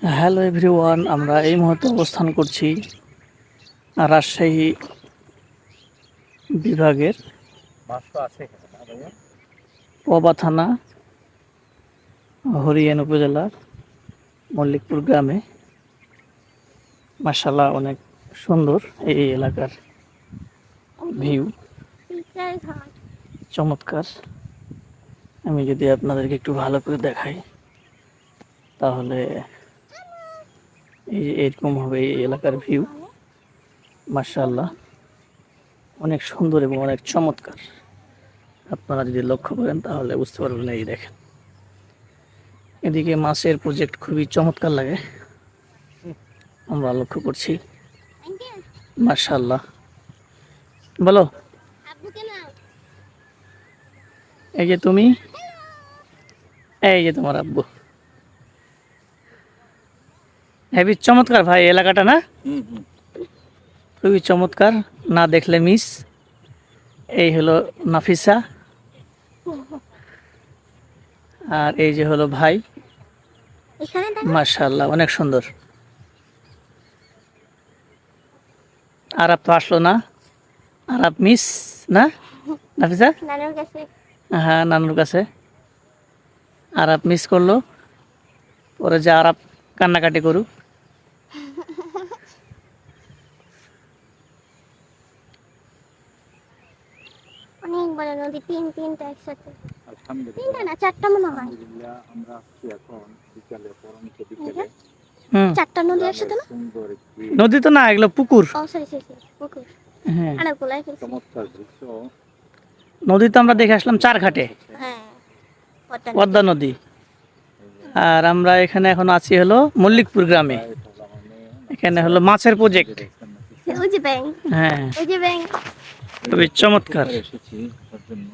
Hello everyone, আমরা এই মুহূর্তে অবস্থান করছি রাজশাহী বিভাগের পবা থানা হরিয়ান উপজেলার মল্লিকপুর গ্রামে। মাশাআল্লাহ, অনেক সুন্দর এই এলাকার ভিউ, চমৎকার। আমি যদি আপনাদেরকে একটু ভালো করে দেখাই তাহলে এই যে এরকম হবে এই এলাকার ভিউ। মাশাআল্লাহ, অনেক সুন্দর এবং অনেক চমৎকার। আপনারা যদি লক্ষ্য করেন তাহলে বুঝতে পারবেন। এই দেখেন, এদিকে মাছের প্রজেক্ট খুবই চমৎকার লাগে, আমরা লক্ষ্য করছি। মাশাআল্লাহ, বলো। এই যে তুমি, এই যে তোমার আব্বু। হেবি চমৎকার ভাই এলাকাটা, না? খুবই চমৎকার, না দেখলে মিস। এই হলো নাফিসা, আর এই যে হলো ভাই। মাশাআল্লাহ, অনেক সুন্দর। আরাপ তো আসলো না, আরাপ মিস না নাফিসা? হ্যাঁ, নানুর কাছে আরাপ মিস করলো। পরে যে আরাপ কান্নাকাটি করুক। অনেক বড় নদী, তিনটা একসাথে। তিনটা না, চারটা মনে হয়। আমরা আসছি এখন বিকালে, পরন্ত বিকালে। চারটা নদী একসাথে না? নদী তো না, এগুলো পুকুর। ও সরি, পুকুর। হ্যাঁ, আরে গোলাই ফেলছি। চমৎকার দৃশ্য। নদী তো আমরা দেখে আসলাম চারঘাটে, হ্যাঁ, পদ্মা নদী। আর আমরা এখানে এখন আছি হলো মল্লিকপুর গ্রামে। এখানে হলো মাছের প্রজেক্ট। ওই যে ব্যাং, হ্যাঁ, ওই যে ব্যাং। খুবই চমৎকার। এসেছি তার জন্য